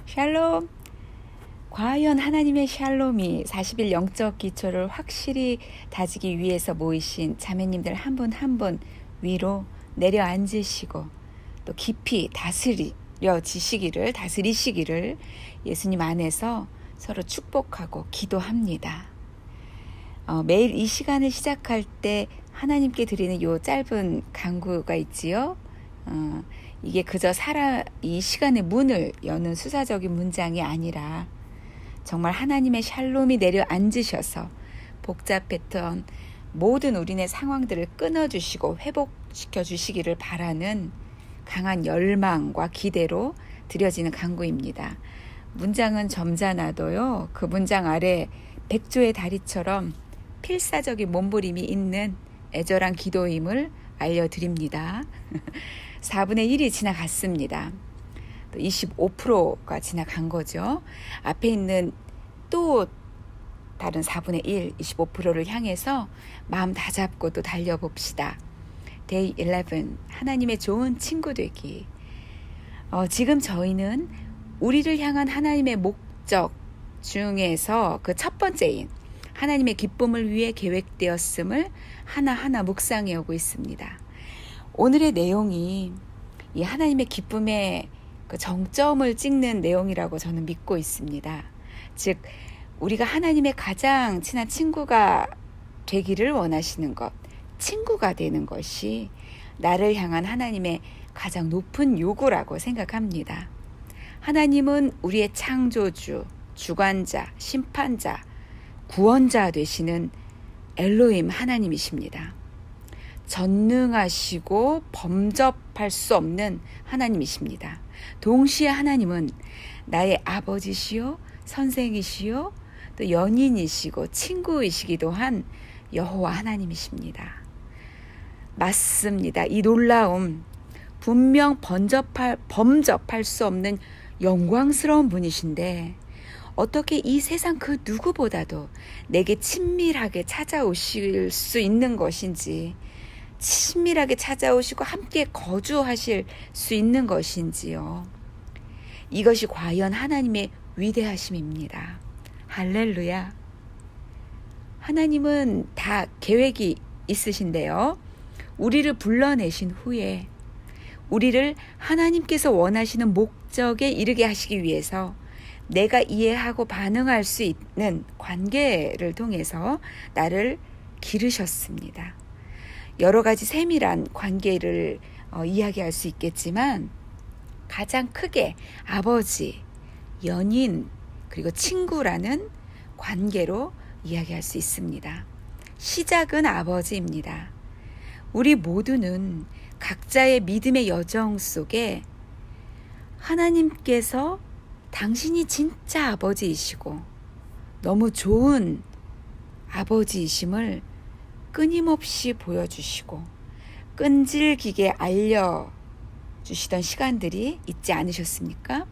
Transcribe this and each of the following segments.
샬롬. 과연 하나님의 샬롬이 40일 영적 기초를 확실히 다지기 위해서 모이신 자매님들 한 분 한 분 위로 내려앉으시고 또 깊이 다스리시기를 예수님 안에서 서로 축복하고 기도합니다. 매일 이 시간을 시작할 때 하나님께 드리는 요 짧은 간구가 있지요. 이게 그저 이 시간의 문을 여는 수사적인 문장이 아니라 정말 하나님의 샬롬이 내려앉으셔서 복잡했던 모든 우리네 상황들을 끊어주시고 회복시켜 주시기를 바라는 강한 열망과 기대로 드려지는 간구입니다. 문장은 점잖아도요, 그 문장 아래 백조의 다리처럼 필사적인 몸부림이 있는 애절한 기도임을 알려드립니다. 4분의 1이 지나갔습니다. 또 25%가 지나간 거죠. 앞에 있는 또 다른 4분의 1, 25%를 향해서 마음 다잡고 또 달려봅시다. Day 11, 하나님의 좋은 친구 되기. 지금 저희는 우리를 향한 하나님의 목적 중에서 그 첫 번째인 하나님의 기쁨을 위해 계획되었음을 하나하나 묵상해 오고 있습니다. 오늘의 내용이 이 하나님의 기쁨의 그 정점을 찍는 내용이라고 저는 믿고 있습니다. 즉, 우리가 하나님의 가장 친한 친구가 되기를 원하시는 것, 친구가 되는 것이 나를 향한 하나님의 가장 높은 요구라고 생각합니다. 하나님은 우리의 창조주, 주관자, 심판자, 구원자 되시는 엘로힘 하나님이십니다. 전능하시고 범접할 수 없는 하나님이십니다. 동시에 하나님은 나의 아버지시요, 선생이시요, 또 연인이시고 친구이시기도 한 여호와 하나님이십니다. 맞습니다. 이 놀라움, 분명 범접할 수 없는 영광스러운 분이신데 어떻게 이 세상 그 누구보다도 내게 친밀하게 찾아오실 수 있는 것인지, 친밀하게 찾아오시고 함께 거주하실 수 있는 것인지요. 이것이 과연 하나님의 위대하심입니다. 할렐루야. 하나님은 다 계획이 있으신데요. 우리를 불러내신 후에 우리를 하나님께서 원하시는 목적에 이르게 하시기 위해서 내가 이해하고 반응할 수 있는 관계를 통해서 나를 기르셨습니다. 여러 가지 세밀한 관계를 이야기할 수 있겠지만 가장 크게 아버지, 연인, 그리고 친구라는 관계로 이야기할 수 있습니다. 시작은 아버지입니다. 우리 모두는 각자의 믿음의 여정 속에 하나님께서 당신이 진짜 아버지이시고 너무 좋은 아버지이심을 끊임없이 보여주시고 끈질기게 알려주시던 시간들이 있지 않으셨습니까?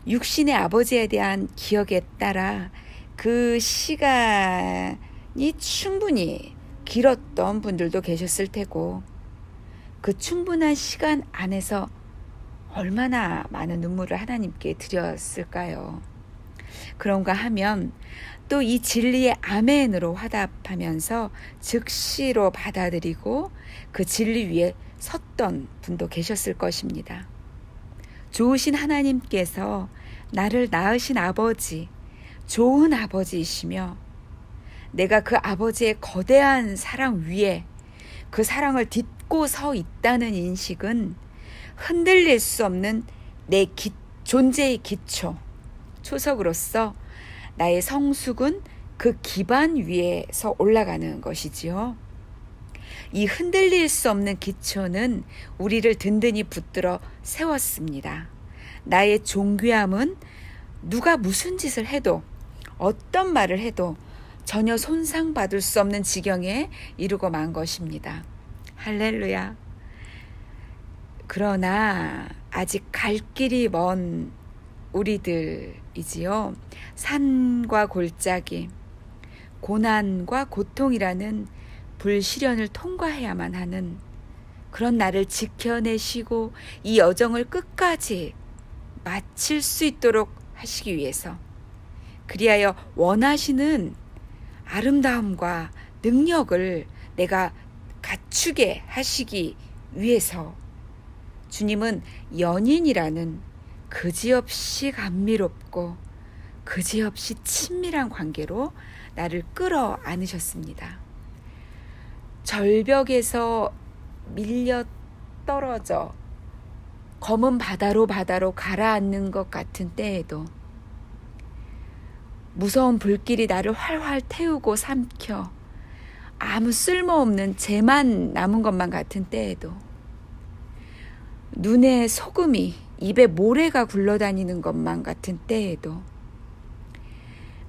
육신의 아버지에 대한 기억에 따라 그 시간이 충분히 길었던 분들도 계셨을 테고 그 충분한 시간 안에서 얼마나 많은 눈물을 하나님께 드렸을까요? 그런가 하면 또 이 진리의 아멘으로 화답하면서 즉시로 받아들이고 그 진리 위에 섰던 분도 계셨을 것입니다. 좋으신 하나님께서 나를 낳으신 아버지, 좋은 아버지이시며 내가 그 아버지의 거대한 사랑 위에 그 사랑을 딛고 서 있다는 인식은 흔들릴 수 없는 내 존재의 기초, 초석으로서 나의 성숙은 그 기반 위에서 올라가는 것이지요. 이 흔들릴 수 없는 기초는 우리를 든든히 붙들어 세웠습니다. 나의 존귀함은 누가 무슨 짓을 해도 어떤 말을 해도 전혀 손상받을 수 없는 지경에 이르고 만 것입니다. 할렐루야. 그러나 아직 갈 길이 먼 우리들이지요. 산과 골짜기, 고난과 고통이라는 불시련을 통과해야만 하는 그런 나를 지켜내시고 이 여정을 끝까지 마칠 수 있도록 하시기 위해서, 그리하여 원하시는 아름다움과 능력을 내가 갖추게 하시기 위해서 주님은 연인이라는 그지없이 감미롭고 그지없이 친밀한 관계로 나를 끌어 안으셨습니다. 절벽에서 밀려 떨어져 검은 바다로 가라앉는 것 같은 때에도, 무서운 불길이 나를 활활 태우고 삼켜 아무 쓸모없는 재만 남은 것만 같은 때에도, 눈에 소금이 입에 모래가 굴러다니는 것만 같은 때에도,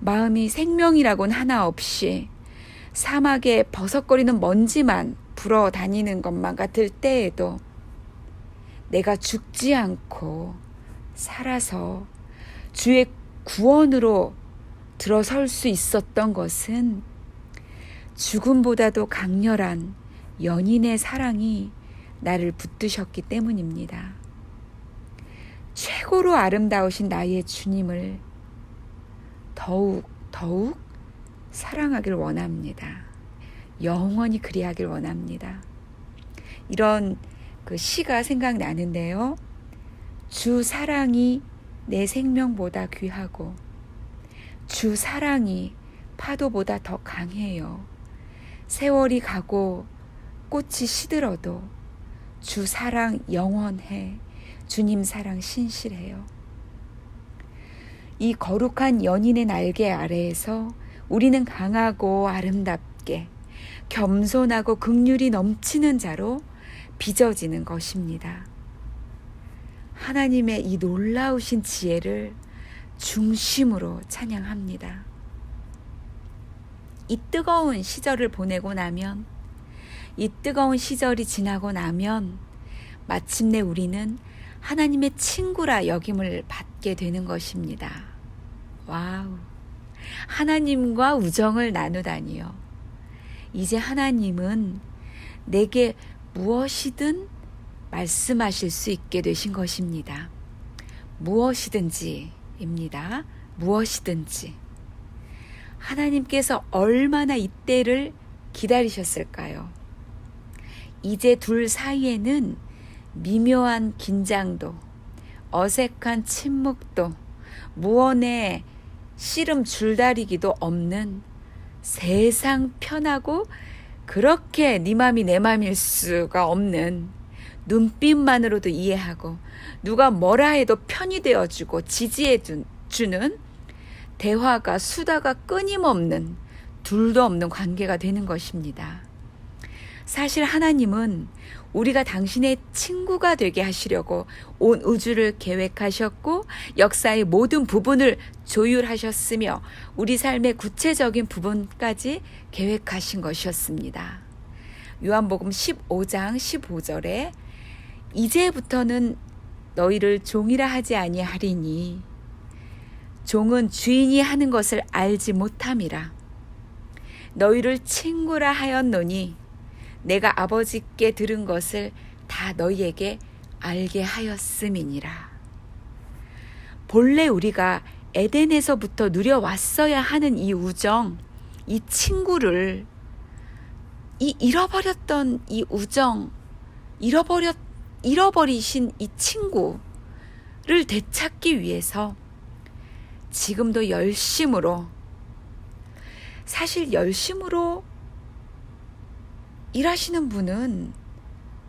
마음이 생명이라고는 하나 없이 사막에 버석거리는 먼지만 불어 다니는 것만 같을 때에도, 내가 죽지 않고 살아서 주의 구원으로 들어설 수 있었던 것은 죽음보다도 강렬한 연인의 사랑이 나를 붙드셨기 때문입니다. 최고로 아름다우신 나의 주님을 더욱 사랑하길 원합니다. 영원히 그리하길 원합니다. 이런 그 시가 생각나는데요. 주 사랑이 내 생명보다 귀하고 주 사랑이 파도보다 더 강해요. 세월이 가고 꽃이 시들어도 주 사랑 영원해. 주님 사랑 신실해요. 이 거룩한 연인의 날개 아래에서 우리는 강하고 아름답게 겸손하고 긍휼이 넘치는 자로 빚어지는 것입니다. 하나님의 이 놀라우신 지혜를 중심으로 찬양합니다. 이 뜨거운 시절을 보내고 나면, 이 뜨거운 시절이 지나고 나면 마침내 우리는 하나님의 친구라 여김을 받게 되는 것입니다. 와우! 하나님과 우정을 나누다니요. 이제 하나님은 내게 무엇이든 말씀하실 수 있게 되신 것입니다. 무엇이든지입니다. 무엇이든지. 하나님께서 얼마나 이때를 기다리셨을까요? 이제 둘 사이에는 미묘한 긴장도, 어색한 침묵도, 무언의 씨름 줄다리기도 없는 세상 편하고 그렇게 네 맘이 내 맘일 수가 없는, 눈빛만으로도 이해하고 누가 뭐라 해도 편이 되어주고 지지해주는 대화가 수다가 끊임없는, 둘도 없는 관계가 되는 것입니다. 사실 하나님은 우리가 당신의 친구가 되게 하시려고 온 우주를 계획하셨고 역사의 모든 부분을 조율하셨으며 우리 삶의 구체적인 부분까지 계획하신 것이었습니다. 요한복음 15장 15절에 이제부터는 너희를 종이라 하지 아니하리니 종은 주인이 하는 것을 알지 못함이라. 너희를 친구라 하였노니 내가 아버지께 들은 것을 다 너희에게 알게 하였음이니라. 본래 우리가 에덴에서부터 누려왔어야 하는 이 우정, 이 친구를, 이 잃어버렸던 이 우정, 잃어버리신 이 친구를 되찾기 위해서 지금도 열심으로, 사실 열심으로 일하시는 분은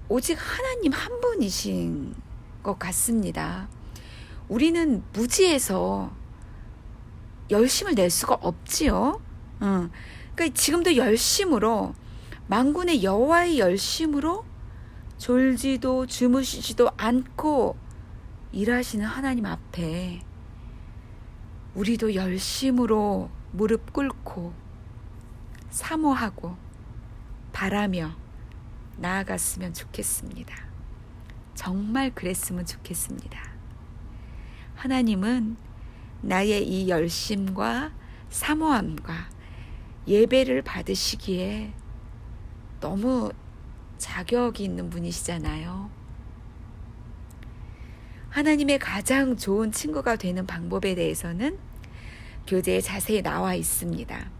오직 하나님 한 분이신 것 같습니다. 우리는 무지해서 열심을 낼 수가 없지요. 그러니까 지금도 열심으로, 만군의 여호와의 열심으로 졸지도 주무시지도 않고 일하시는 하나님 앞에 우리도 열심으로 무릎 꿇고 사모하고 바라며 나아갔으면 좋겠습니다. 정말 그랬으면 좋겠습니다. 하나님은 나의 이 열심과 사모함과 예배를 받으시기에 너무 자격이 있는 분이시잖아요. 하나님의 가장 좋은 친구가 되는 방법에 대해서는 교재에 자세히 나와 있습니다.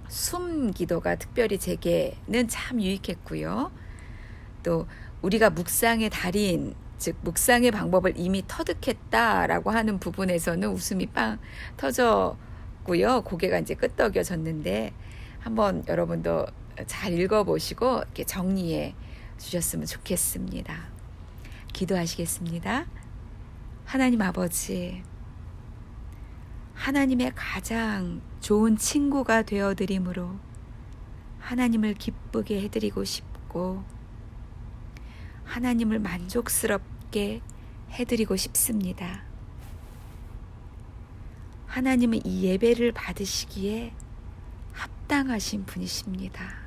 숨 기도가 특별히 제게는 참 유익했고요. 또 우리가 묵상의 달인, 즉 묵상의 방법을 이미 터득했다라고 하는 부분에서는 웃음이 빵 터졌고요. 고개가 이제 끄덕여졌는데 한번 여러분도 잘 읽어보시고 이렇게 정리해 주셨으면 좋겠습니다. 기도하시겠습니다. 하나님 아버지, 하나님의 가장 좋은 친구가 되어드림으로 하나님을 기쁘게 해드리고 싶고 하나님을 만족스럽게 해드리고 싶습니다. 하나님은 이 예배를 받으시기에 합당하신 분이십니다.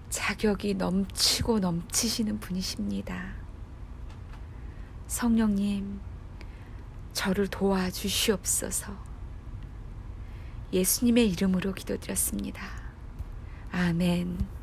자격이 넘치고 넘치시는 분이십니다. 성령님, 저를 도와주시옵소서. 예수님의 이름으로 기도드렸습니다. 아멘.